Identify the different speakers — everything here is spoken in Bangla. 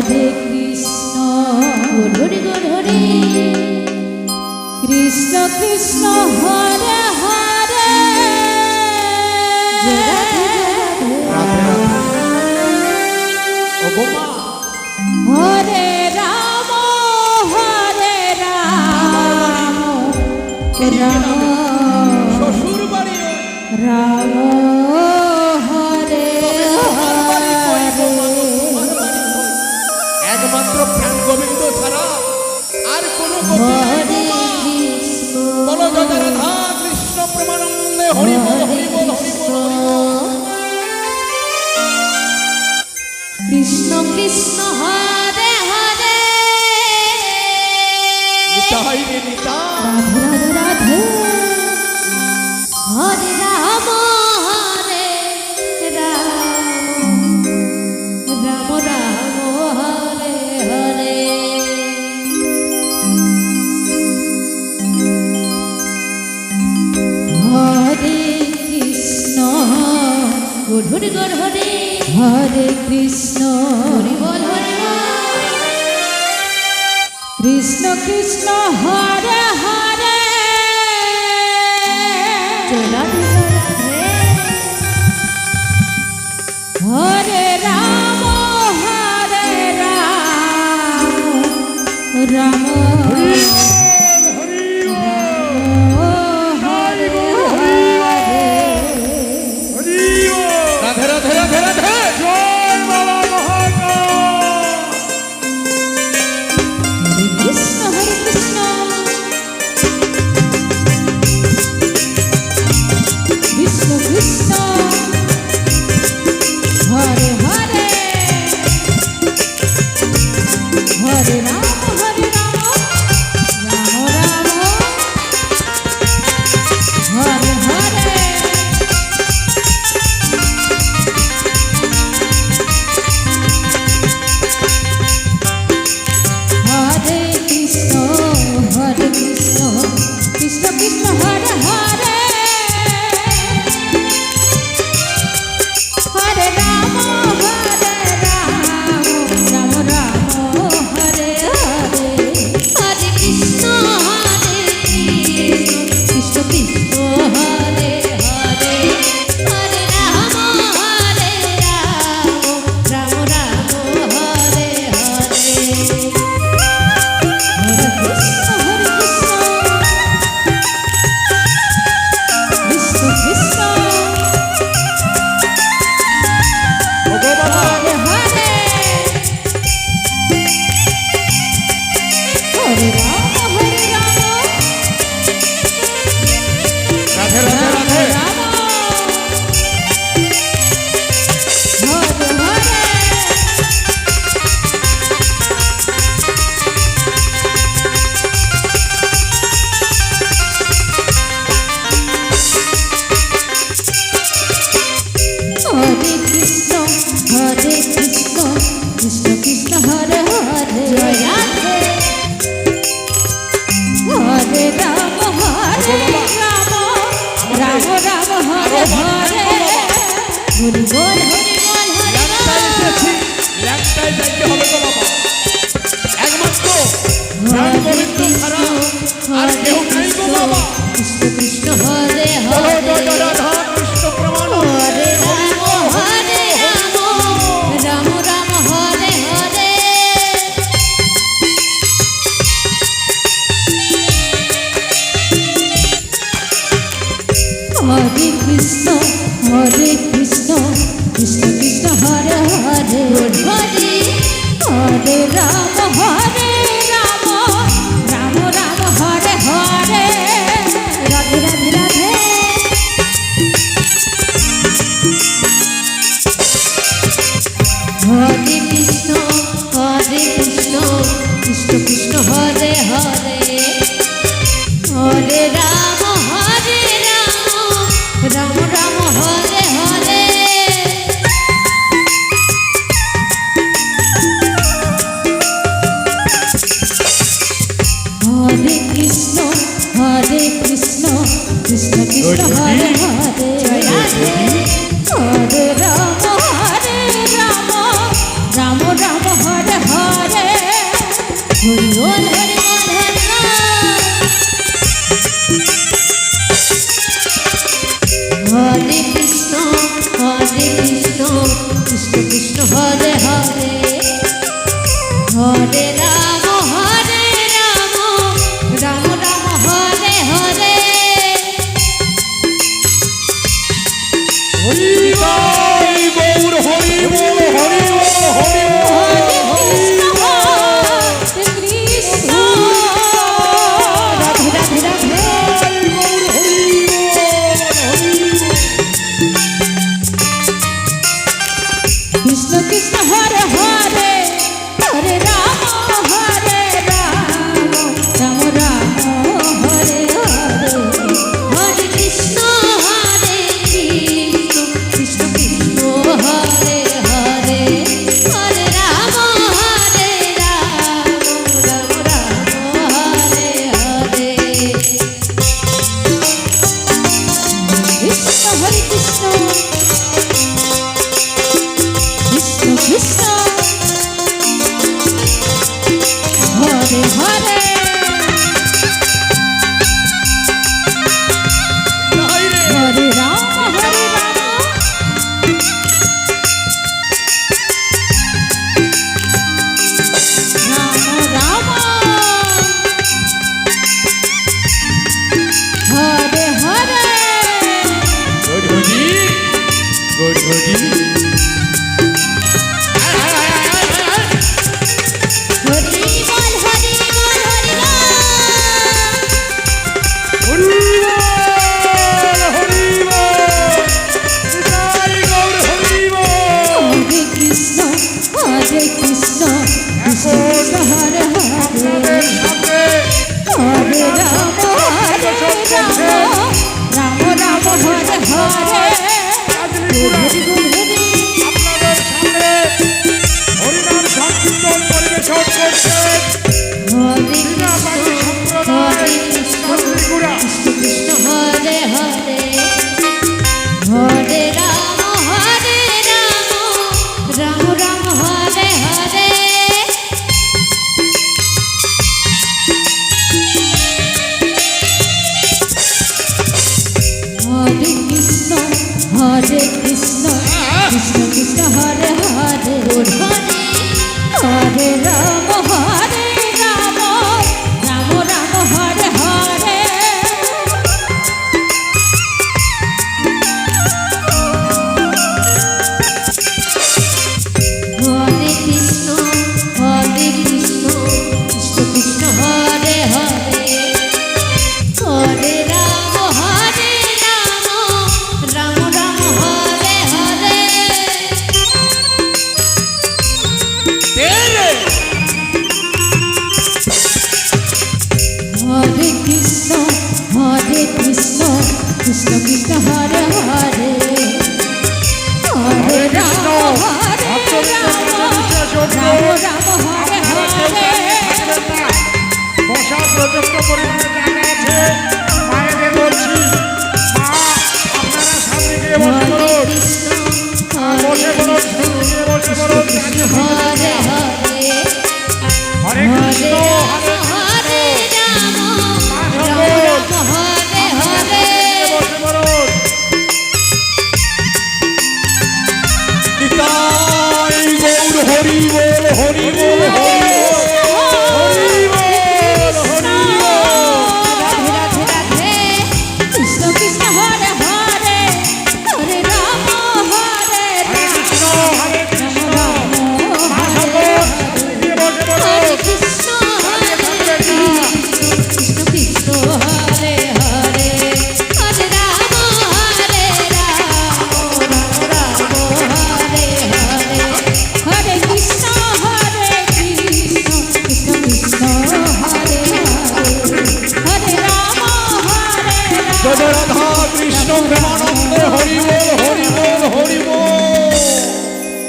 Speaker 1: হরে কৃষ্ণ হরে হরে কৃষ্ণ কৃষ্ণ হরে হরে হরে রাম রাম
Speaker 2: শ্বশুর বাড়ি
Speaker 1: রাম হরে
Speaker 2: একমাত্র প্রাণ গোবিন্দ ছাড়া আর কোন
Speaker 1: হরে কৃষ্ণ
Speaker 2: বলো জয় রাধা কৃষ্ণ প্রেমানন্দে হরি বল হরি বল হরি বল
Speaker 1: কৃষ্ণ কৃষ্ণ হরে হরে
Speaker 2: নিতাই রে নিতাই
Speaker 1: রাধে রাধে হরে রাম হরে রাম রাম রাম হরে হরে হরে কৃষ্ণ হরে হরে হরে কৃষ্ণ হরি বল হরি বল কৃষ্ণ কৃষ্ণ হরে হরে হরে রাম রাম
Speaker 2: রাধে রাধে রাধে রাধে জয় বাবা মহাকাল
Speaker 1: কৃষ্ণ হরে কৃষ্ণ কৃষ্ণ কৃষ্ণ হরে হরে হরে রাম রাম রাম হরে হরে হরে কৃষ্ণ কৃষ্ণ কৃষ্ণ হরে হরে হরে রাম রাম রাম হরে হরে হরে কৃষ্ণ কৃষ্ণ কৃষ্ণ হরে হরে হরে রাম রাম রাম হরে হরে হরে কৃষ্ণ কৃষ্ণ কৃষ্ণ
Speaker 2: ও গো বাবা
Speaker 1: হরে হরে হরে রাম
Speaker 2: রাধে রাধে রাধে
Speaker 1: রাম হরে হরে হরে কৃষ্ণ কৃষ্ণ কৃষ্ণ হরে হরে রাধে হরে রাম রাম রাম হরে হরে হরি বল হরি বল হরি
Speaker 2: ল্যাংটাই এসেছি ল্যাংটাই যাইতে হবে তো বাবা একমাত্র প্রাণ গোবিন্দ ছাড়া আর কেউ নাই গো বাবা
Speaker 1: কৃষ্ণ কৃষ্ণ হরে
Speaker 2: বলো
Speaker 1: হরে
Speaker 2: জয় রাধা কৃষ্ণ প্রেমানন্দে
Speaker 1: হরে রাম রাম রাম হরে হরে হরে কৃষ্ণ কৃষ্ণ কৃষ্ণ হরে হরে হরে হরে রাম রাম রাম হরে হরে রাধে রাধে রাধে হরে কৃষ্ণ কৃষ্ণ কৃষ্ণ হরে হরে হরে রাম রাম রাম হরে হরে হরে কৃষ্ণ কৃষ্ণ কৃষ্ণ হরে হরে রাধে হরে রাম রাম রাম হরে হরে হরে হরে
Speaker 2: গধূলি গধূলি
Speaker 1: হরি বল হরি বল হরি বল
Speaker 2: হরি বল হরি বল জয় গৌর হরি বল
Speaker 1: হরে কৃষ্ণ কৃষ্ণ কৃষ্ণ হরে হরে
Speaker 2: আপনাদের সামনে
Speaker 1: হরে রাম রাম রাম হরে হরে
Speaker 2: রাজনীতিরা আপনাদের সামনে হরিনাম সংকীর্তন পরিবেশন করছেন
Speaker 1: হরে
Speaker 2: বিনাপানি সম্প্রদায় রাজনীতিরা
Speaker 1: কৃষ্ণ হরে হরে হরে রাম রাম রাম হরে হরে হরে কৃষ্ণ কৃষ্ণ কৃষ্ণ হরে হরে হরে হরে রাম রাম রাম হরে হরে হরে কৃষ্ণ কৃষ্ণ কৃষ্ণ হরে হরে হরে রাম রাম রাম হরে হরে
Speaker 2: তেরে
Speaker 1: হরে কৃষ্ণ কৃষ্ণ কৃষ্ণ হরে হরে হরে রাম রাম হরে হরে
Speaker 2: বসার প্রযুক্ত পরিমাণে জায়গা আছে